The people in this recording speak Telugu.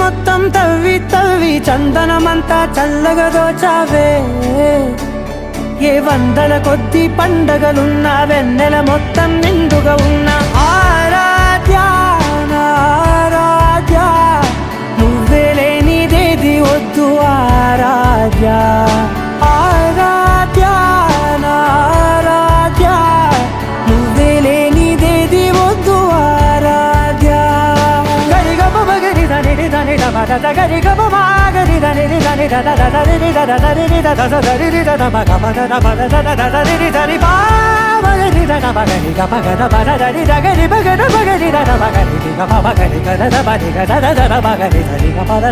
మొత్తం తవ్వి తవ్వి చందనమంతా చల్లగా దోచావే ఏ వందల కొద్ది పండగలున్న వెన్నెల మొత్తం నిండుగా ఉన్న ఆరాధ్య నా ఆరాధ్య నువ్వే లేనిదేది వద్దు ఆరాధ్య ఆరాధ్య నా ఆరాధ్య నువ్వే లేనిదేది వద్దు ఆరాధ్య గరిగ బగరి దని దని దమద గరిగ బగరి దని దని దద దరి దద దరి దద దరి దద బగ బద బద దద దరి దరి బా బగరి దద బగరి గ బగ బద దరి దగరి బగర బగరి దద బగరి గ బగరి గ దద బగరి గ దద దద బగరి దరి గ బద